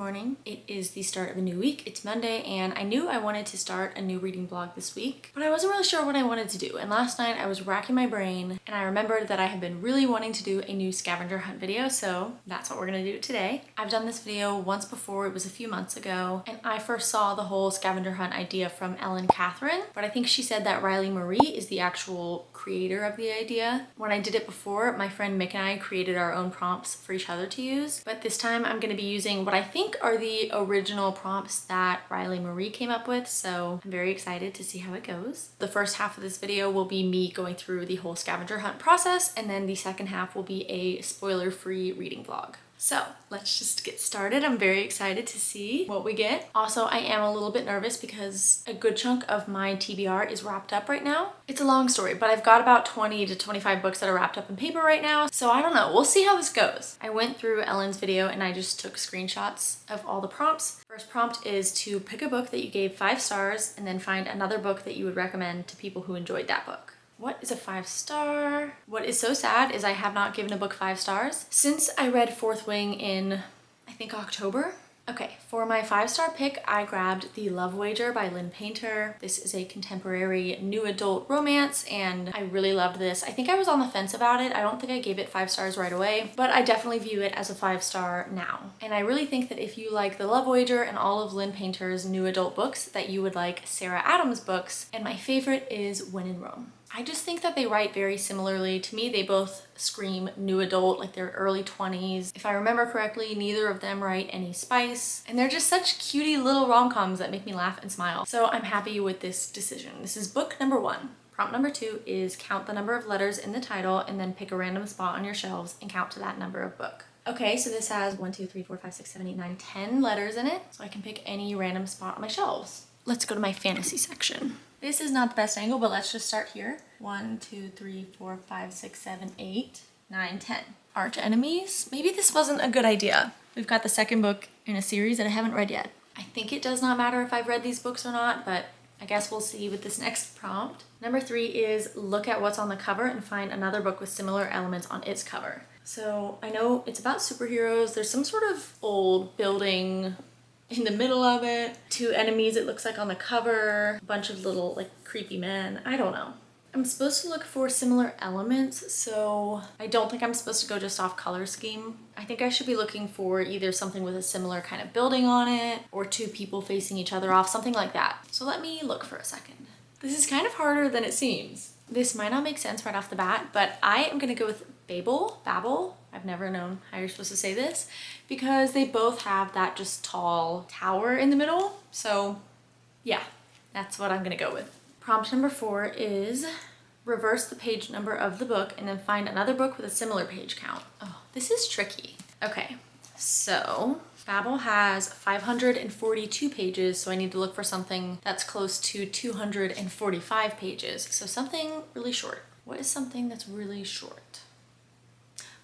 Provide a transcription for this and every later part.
morning. It is the start of a new week. It's Monday and I knew I wanted to start a new reading blog this week, but I wasn't really sure what I wanted to do. And last night I was racking my brain and I remembered that I had been really wanting to do a new scavenger hunt video, so that's what we're gonna do today. I've done this video once before, it was a few months ago, and I first saw the whole scavenger hunt idea from Ellen Catherine, but I think she said that Riley Marie is the actual creator of the idea. When I did it before, my friend Mick and I created our own prompts for each other to use, but this time I'm gonna be using what I think are the original prompts that Riley Marie came up with, so I'm very excited to see how it goes. The first half of this video will be me going through the whole scavenger hunt process, and then the second half will be a spoiler-free reading vlog. So let's just get started. I'm very excited to see what we get. Also, I am a little bit nervous because a good chunk of my TBR is wrapped up right now. It's a long story, but I've got about 20 to 25 books that are wrapped up in paper right now. So I don't know, we'll see how this goes. I went through Ellen's video and I just took screenshots of all the prompts. First prompt is to pick a book that you gave 5 stars and then find another book that you would recommend to people who enjoyed that book. What is a 5-star? What is so sad is I have not given a book 5 stars since I read Fourth Wing in, I think, October. Okay, for my 5-star pick, I grabbed The Love Wager by Lynn Painter. This is a contemporary new adult romance and I really loved this. I think I was on the fence about it. I don't think I gave it 5 stars right away, but I definitely view it as a 5-star now. And I really think that if you like The Love Wager and all of Lynn Painter's new adult books, that you would like Sarah Adams' books. And my favorite is When in Rome. I just think that they write very similarly. To me, they both scream new adult, like they're early 20s. If I remember correctly, neither of them write any spice. And they're just such cutie little rom-coms that make me laugh and smile. So I'm happy with this decision. This is book number 1. Prompt number 2 is count the number of letters in the title and then pick a random spot on your shelves and count to that number of book. Okay, so this has 1, 2, 3, 4, 5, 6, 7, 8, 9, 10 letters in it. So I can pick any random spot on my shelves. Let's go to my fantasy section. This is not the best angle, but let's just start here. 1, 2, 3, 4, 5, 6, 7, 8, 9, 10. Arch enemies? Maybe this wasn't a good idea. We've got the second book in a series that I haven't read yet. I think it does not matter if I've read these books or not, but I guess we'll see with this next prompt. Number 3 is look at what's on the cover and find another book with similar elements on its cover. So I know it's about superheroes. There's some sort of old building in the middle of it, 2 enemies it looks like on the cover, a bunch of little like creepy men. I don't know. I'm supposed to look for similar elements, so I don't think I'm supposed to go just off color scheme. I think I should be looking for either something with a similar kind of building on it or 2 people facing each other off, something like that. So let me look for a second. This is kind of harder than it seems. This might not make sense right off the bat, but I am gonna go with Babel. I've never known how you're supposed to say this because they both have that just tall tower in the middle. So yeah, that's what I'm gonna go with. Prompt number 4 is reverse the page number of the book and then find another book with a similar page count. Oh, this is tricky. Okay, so Babel has 542 pages, so I need to look for something that's close to 245 pages. So something really short. What is something that's really short?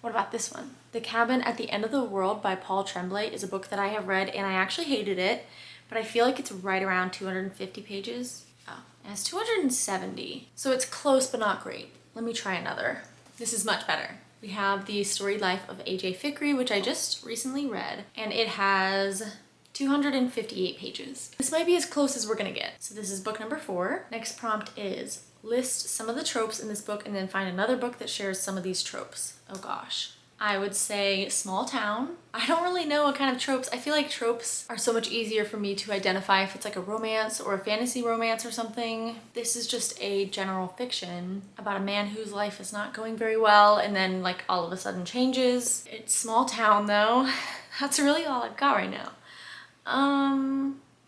What about this one? The Cabin at the End of the World by Paul Tremblay is a book that I have read and I actually hated it, but I feel like it's right around 250 pages. Oh, and it's 270. So it's close but not great. Let me try another. This is much better. We have The Storied Life of A.J. Fikry, which I just recently read, and it has 258 pages. This might be as close as we're gonna get. So this is book number 4. Next prompt is list some of the tropes in this book and then find another book that shares some of these tropes. Oh gosh. I would say small town. I don't really know what kind of tropes. I feel like tropes are so much easier for me to identify if it's like a romance or a fantasy romance or something. This is just a general fiction about a man whose life is not going very well and then like all of a sudden changes. It's small town though. That's really all I've got right now.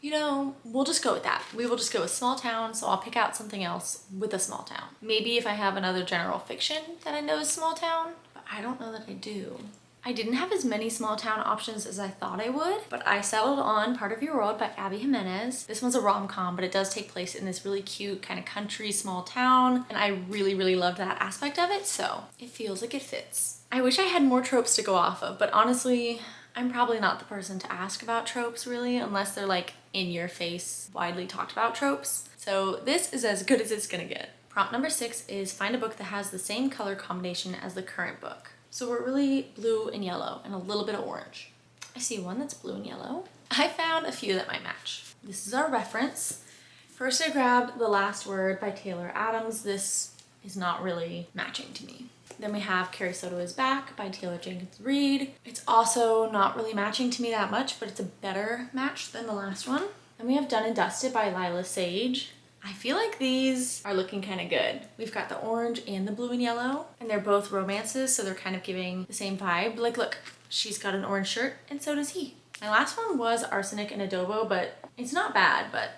You know, we'll just go with that. We will just go with small town, so I'll pick out something else with a small town. Maybe if I have another general fiction that I know is small town, but I don't know that I do. I didn't have as many small town options as I thought I would, but I settled on Part of Your World by Abby Jimenez. This one's a rom-com, but it does take place in this really cute kind of country small town, and I really loved that aspect of it, so it feels like it fits. I wish I had more tropes to go off of, but honestly, I'm probably not the person to ask about tropes really, unless they're like in your face, widely talked about tropes. So this is as good as it's gonna get. Prompt number 6 is find a book that has the same color combination as the current book. So we're really blue and yellow and a little bit of orange. I I see one that's blue and yellow. I found a few that might match. This is our reference. First I grabbed The Last Word by Taylor Adams. This is not really matching to me. Then we have Carrie Soto Is Back by Taylor Jenkins Reid. It's also not really matching to me that much, but it's a better match than the last one. Then we have Done and Dusted by Lila Sage. I feel like these are looking kind of good. We've got the orange and the blue and yellow, and they're both romances, so they're kind of giving the same vibe. Like, look, she's got an orange shirt, and so does he. My last one was Arsenic and Adobo, but it's not bad, but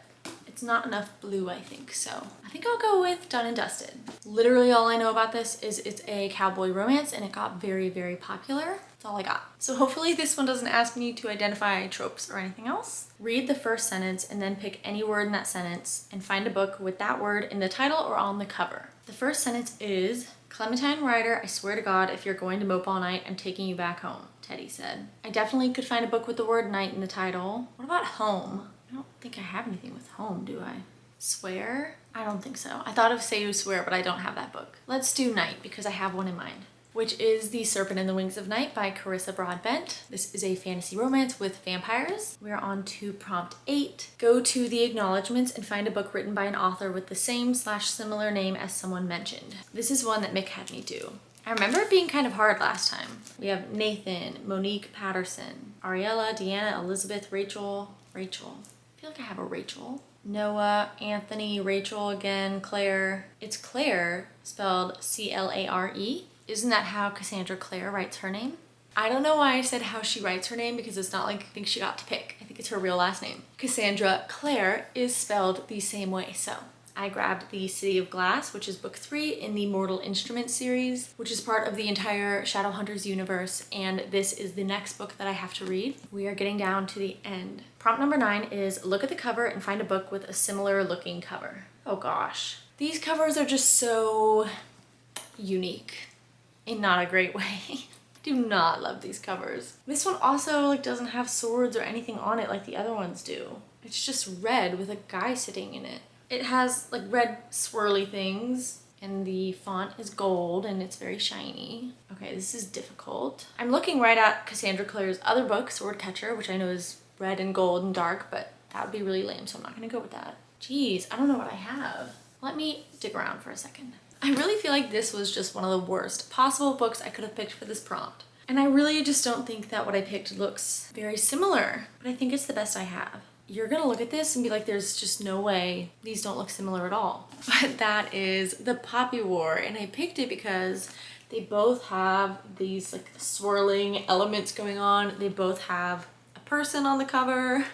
it's not enough blue, I think. So I think I'll go with Done and Dusted. Literally all I know about this is it's a cowboy romance, and it got very, very popular. That's all I got. So hopefully this one doesn't ask me to identify tropes or anything else. Read the first sentence and then pick any word in that sentence and find a book with that word in the title or on the cover. The first sentence is, Clementine Ryder, I swear to God, if you're going to mope all night, I'm taking you back home, Teddy said. I definitely could find a book with the word night in the title. What about home? I don't think I have anything with home, do I? Swear? I don't think so. I thought of Say You Swear, but I don't have that book. Let's do night because I have one in mind, which is The Serpent and the Wings of Night by Carissa Broadbent. This is a fantasy romance with vampires. We're on to prompt 8. Go to the acknowledgements and find a book written by an author with the same/similar name as someone mentioned. This is one that Mick had me do. I remember it being kind of hard last time. We have Nathan, Monique Patterson, Ariella, Deanna, Elizabeth, Rachel. I feel like I have a Rachel. Noah, Anthony, Rachel again, Claire. It's Claire, spelled C-L-A-R-E. Isn't that how Cassandra Clare writes her name? I don't know why I said how she writes her name because it's not like I think she got to pick. I think it's her real last name. Cassandra Clare is spelled the same way, so I grabbed The City of Glass, which is book 3 in the Mortal Instruments series, which is part of the entire Shadowhunters universe, and this is the next book that I have to read. We are getting down to the end. Prompt number 9 is look at the cover and find a book with a similar looking cover. Oh gosh. These covers are just so unique in not a great way. Do not love these covers. This one also doesn't have swords or anything on it like the other ones do. It's just red with a guy sitting in it. It has red swirly things and the font is gold and it's very shiny. Okay, this is difficult. I'm looking right at Cassandra Clare's other book, Swordcatcher, which I know is red and gold and dark, but that would be really lame, so I'm not gonna go with that. Jeez, I don't know what I have. Let me dig around for a second. I really feel like this was just one of the worst possible books I could have picked for this prompt. And I really just don't think that what I picked looks very similar, but I think it's the best I have. You're gonna look at this and be like, there's just no way these don't look similar at all. But that is The Poppy War, and I picked it because they both have these swirling elements going on. They both have a person on the cover,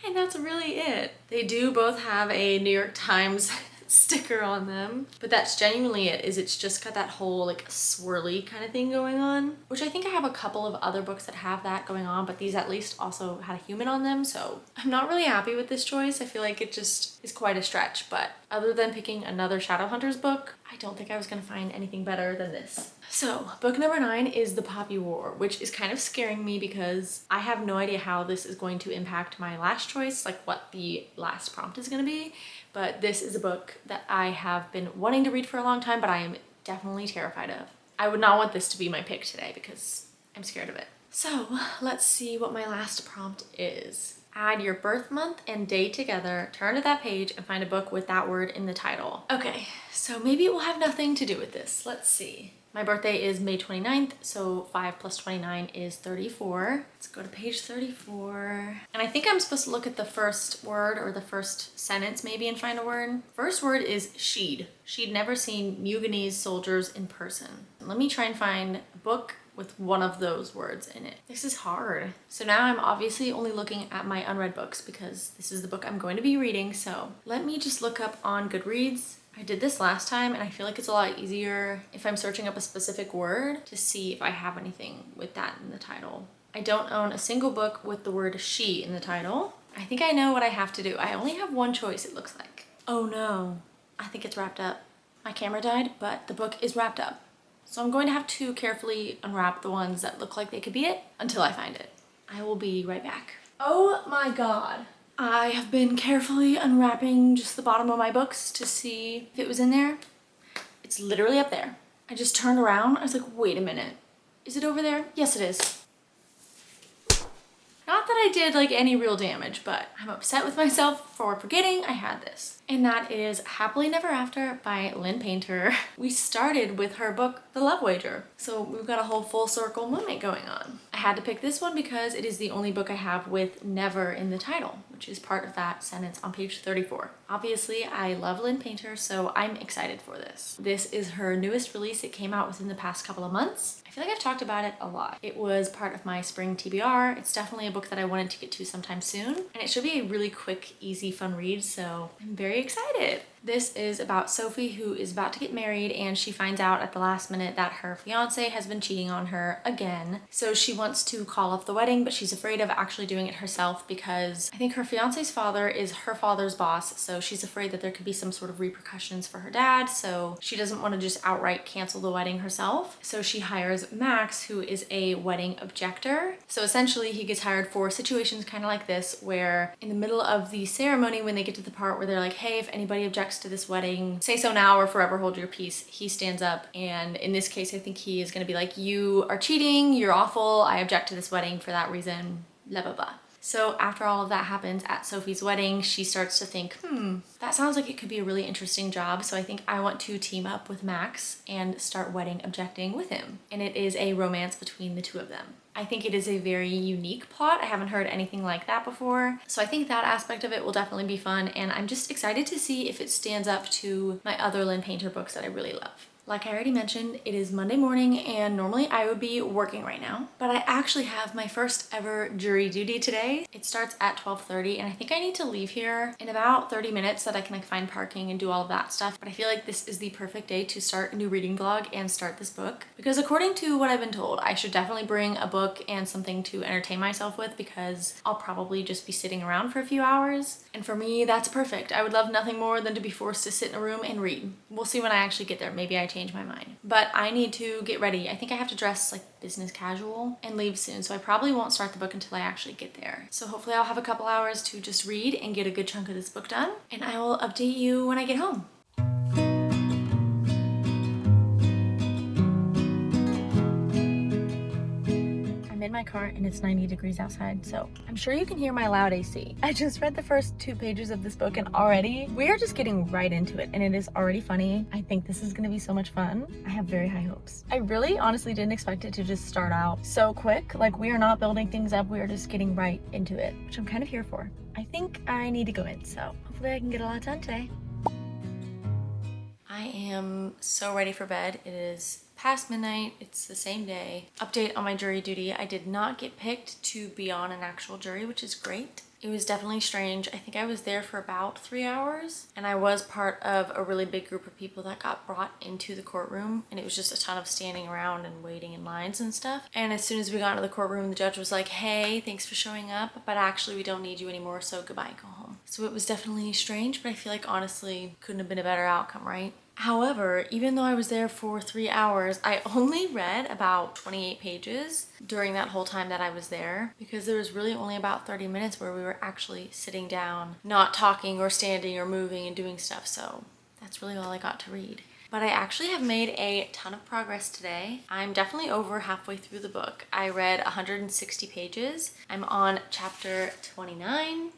and that's really it. They do both have a New York Times sticker on them, but that's genuinely it. It's just got that whole swirly kind of thing going on, which I think I have a couple of other books that have that going on, but these at least also had a human on them, so I'm not really happy with this choice. I feel like it just is quite a stretch, but other than picking another Shadowhunters book, I don't think I was gonna find anything better than this. So book number 9 is The Poppy War, which is kind of scaring me because I have no idea how this is going to impact my last choice, what the last prompt is gonna be. But this is a book that I have been wanting to read for a long time, but I am definitely terrified of. I would not want this to be my pick today because I'm scared of it. So let's see what my last prompt is. Add your birth month and day together, turn to that page and find a book with that word in the title. Okay, so maybe it will have nothing to do with this. Let's see. My birthday is May 29th, so 5 plus 29 is 34. Let's go to page 34. And I think I'm supposed to look at the first word or the first sentence maybe and find a word. First word is she'd. She'd never seen Muganese soldiers in person. Let me try and find a book with one of those words in it. This is hard. So now I'm obviously only looking at my unread books because this is the book I'm going to be reading. So let me just look up on Goodreads. I did this last time and I feel like it's a lot easier if I'm searching up a specific word to see if I have anything with that in the title. I don't own a single book with the word she in the title. I think I know what I have to do. I only have one choice, it looks like. Oh no, I think it's wrapped up. My camera died, but the book is wrapped up. So I'm going to have to carefully unwrap the ones that look like they could be it until I find it. I will be right back. Oh my God. I have been carefully unwrapping just the bottom of my books to see if it was in there. It's literally up there. I just turned around. I was like, wait a minute. Is it over there? Yes, it is. Not that I did like any real damage, but I'm upset with myself for forgetting I had this. And that is Happily Never After by Lynn Painter. We started with her book, The Love Wager. So we've got a whole full circle moment going on. I had to pick this one because it is the only book I have with never in the title, which is part of that sentence on page 34. Obviously, I love Lynn Painter, so I'm excited for this. This is her newest release. It came out within the past couple of months. I feel like I've talked about it a lot. It was part of my spring TBR. It's definitely a book that I wanted to get to sometime soon, and it should be a really quick, easy, fun read, so I'm very excited. This is about Sophie, who is about to get married, and she finds out at the last minute that her fiance has been cheating on her again. So she wants to call off the wedding, but she's afraid of actually doing it herself because I think her fiance's father is her father's boss, so she's afraid that there could be some sort of repercussions for her dad, so she doesn't want to just outright cancel the wedding herself. So she hires Max, who is a wedding objector. So essentially he gets hired for situations kind of like this, where in the middle of the ceremony, when they get to the part where they're like, hey, if anybody objects to this wedding, say so now or forever hold your peace, he stands up, and in this case I think he is going to be like, you are cheating, you're awful, I object to this wedding for that reason, blah blah blah. So after all of that happens at Sophie's wedding, she starts to think, that sounds like it could be a really interesting job, so I think I want to team up with Max and start wedding objecting with him. And it is a romance between the two of them. I think it is a very unique plot. I haven't heard anything like that before. So I think that aspect of it will definitely be fun, and I'm just excited to see if it stands up to my other Lynn Painter books that I really love. Like I already mentioned, it is Monday morning and normally I would be working right now, but I actually have my first ever jury duty today. It starts at 12:30 and I think I need to leave here in about 30 minutes so that I can like find parking and do all of that stuff. But I feel like this is the perfect day to start a new reading vlog and start this book, because according to what I've been told, I should definitely bring a book and something to entertain myself with, because I'll probably just be sitting around for a few hours. And for me, that's perfect. I would love nothing more than to be forced to sit in a room and read. We'll see when I actually get there. Maybe I change my mind. But I need to get ready. I think I have to dress like business casual and leave soon, so I probably won't start the book until I actually get there. So hopefully I'll have a couple hours to just read and get a good chunk of this book done, and I will update you when I get home. In my car and it's 90 degrees outside, so I'm sure you can hear my loud AC. I just read the first 2 pages of this book and already we are just getting right into it, and it is already funny. I think this is gonna be so much fun. I have very high hopes. I really honestly didn't expect it to just start out so quick. Like, we are not building things up, we are just getting right into it, which I'm kind of here for. I think I need to go in, so hopefully I can get a lot done today. I am so ready for bed. It is past midnight, it's the same day. Update on my jury duty. I did not get picked to be on an actual jury, which is great. It was definitely strange. I think I was there for about 3 hours, and I was part of a really big group of people that got brought into the courtroom, and it was just a ton of standing around and waiting in lines and stuff. And as soon as we got into the courtroom, the judge was like, hey, thanks for showing up, but actually we don't need you anymore, so goodbye, go home. So it was definitely strange, but I feel like honestly couldn't have been a better outcome, right? However, even though I was there for 3 hours, I only read about 28 pages during that whole time that I was there, because there was really only about 30 minutes where we were actually sitting down, not talking or standing or moving and doing stuff. So that's really all I got to read. But I actually have made a ton of progress today. I'm definitely over halfway through the book. I read 160 pages. I'm on chapter 29.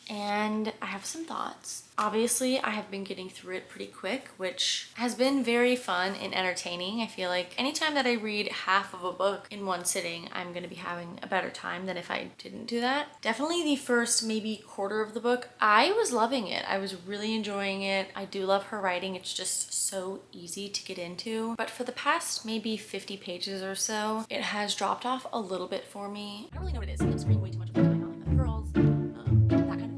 And I have some thoughts. Obviously, I have been getting through it pretty quick, which has been very fun and entertaining. I feel like anytime that I read half of a book in one sitting, I'm gonna be having a better time than if I didn't do that. Definitely the first maybe quarter of the book, I was loving it. I was really enjoying it. I do love her writing. It's just so easy to get into. But for the past maybe 50 pages or so, it has dropped off a little bit for me. I don't really know what it is. I'm screaming way too much about my mouth and girls. That kind of thing.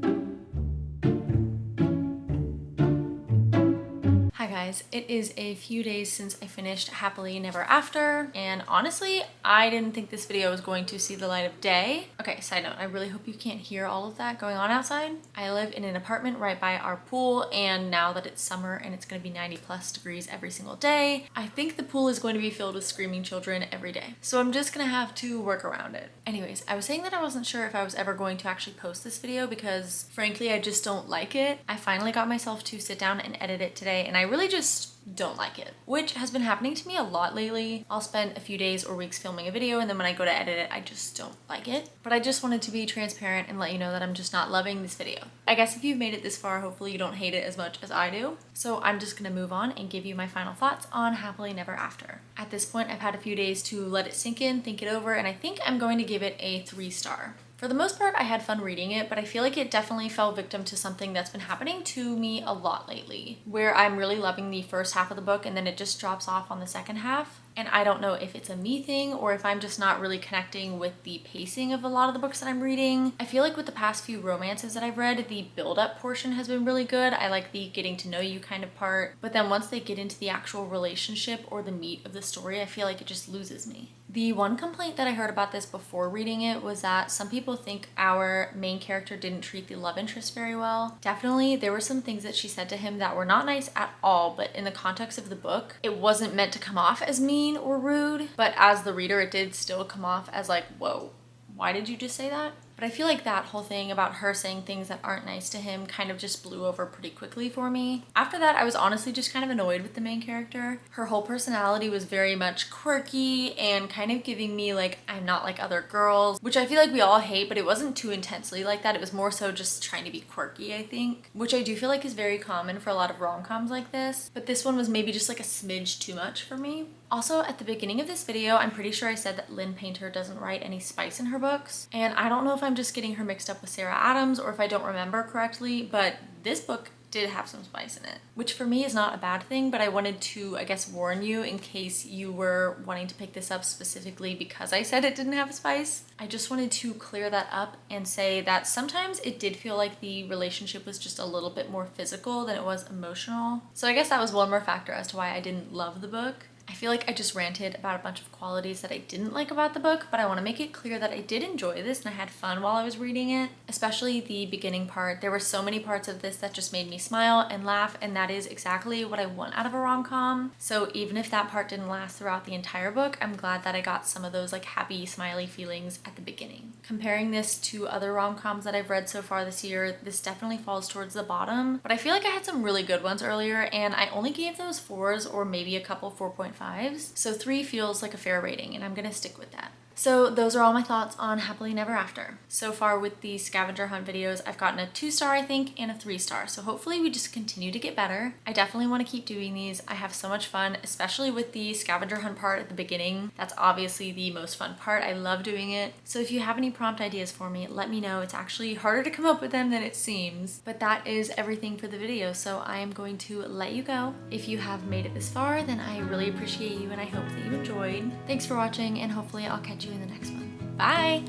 Hi guys, it is a few days since I finished Happily Never After, and honestly, I didn't think this video was going to see the light of day. Okay, side note, I really hope you can't hear all of that going on outside. I live in an apartment right by our pool, and now that it's summer and it's gonna be 90+ degrees every single day, I think the pool is going to be filled with screaming children every day. So I'm just gonna have to work around it. Anyways, I was saying that I wasn't sure if I was ever going to actually post this video because frankly, I just don't like it. I finally got myself to sit down and edit it today, and I really just just don't like it, which has been happening to me a lot lately. I'll spend a few days or weeks filming a video, and then when I go to edit it, I just don't like it. But I just wanted to be transparent and let you know that I'm just not loving this video. I guess if you've made it this far, hopefully you don't hate it as much as I do. So I'm just gonna move on and give you my final thoughts on Happily Never After. At this point, I've had a few days to let it sink in, think it over, and I think I'm going to give it a 3-star. For the most part, I had fun reading it, but I feel like it definitely fell victim to something that's been happening to me a lot lately, where I'm really loving the first half of the book and then it just drops off on the second half. And I don't know if it's a me thing or if I'm just not really connecting with the pacing of a lot of the books that I'm reading. I feel like with the past few romances that I've read, the build-up portion has been really good. I like the getting to know you kind of part. But then once they get into the actual relationship or the meat of the story, I feel like it just loses me. The one complaint that I heard about this before reading it was that some people think our main character didn't treat the love interest very well. Definitely, there were some things that she said to him that were not nice at all, but in the context of the book, it wasn't meant to come off as mean or rude, but as the reader, it did still come off as like, whoa, why did you just say that? But I feel like that whole thing about her saying things that aren't nice to him kind of just blew over pretty quickly for me. After that, I was honestly just kind of annoyed with the main character. Her whole personality was very much quirky and kind of giving me like, I'm not like other girls, which I feel like we all hate, but it wasn't too intensely like that. It was more so just trying to be quirky, I think, which I do feel like is very common for a lot of rom-coms like this. But this one was maybe just like a smidge too much for me. Also, at the beginning of this video, I'm pretty sure I said that Lynn Painter doesn't write any spice in her books. And I don't know if I'm just getting her mixed up with Sarah Adams or if I don't remember correctly, but this book did have some spice in it, which for me is not a bad thing, but I wanted to, I guess, warn you in case you were wanting to pick this up specifically because I said it didn't have spice. I just wanted to clear that up and say that sometimes it did feel like the relationship was just a little bit more physical than it was emotional. So I guess that was one more factor as to why I didn't love the book. I feel like I just ranted about a bunch of qualities that I didn't like about the book, but I want to make it clear that I did enjoy this and I had fun while I was reading it, especially the beginning part. There were so many parts of this that just made me smile and laugh, and that is exactly what I want out of a rom-com. So even if that part didn't last throughout the entire book, I'm glad that I got some of those like happy, smiley feelings at the beginning. Comparing this to other rom-coms that I've read so far this year, this definitely falls towards the bottom, but I feel like I had some really good ones earlier, and I only gave those 4s or maybe a couple 4.5s. So 3 feels like a fair rating, and I'm gonna stick with that. So those are all my thoughts on Happily Never After. So far with the scavenger hunt videos, I've gotten a 2-star, I think, and a 3-star. So hopefully we just continue to get better. I definitely want to keep doing these. I have so much fun, especially with the scavenger hunt part at the beginning. That's obviously the most fun part. I love doing it. So if you have any prompt ideas for me, let me know. It's actually harder to come up with them than it seems. But that is everything for the video, so I am going to let you go. If you have made it this far, then I really appreciate you and I hope that you enjoyed. Thanks for watching, and hopefully I'll catch you in the next one. Bye!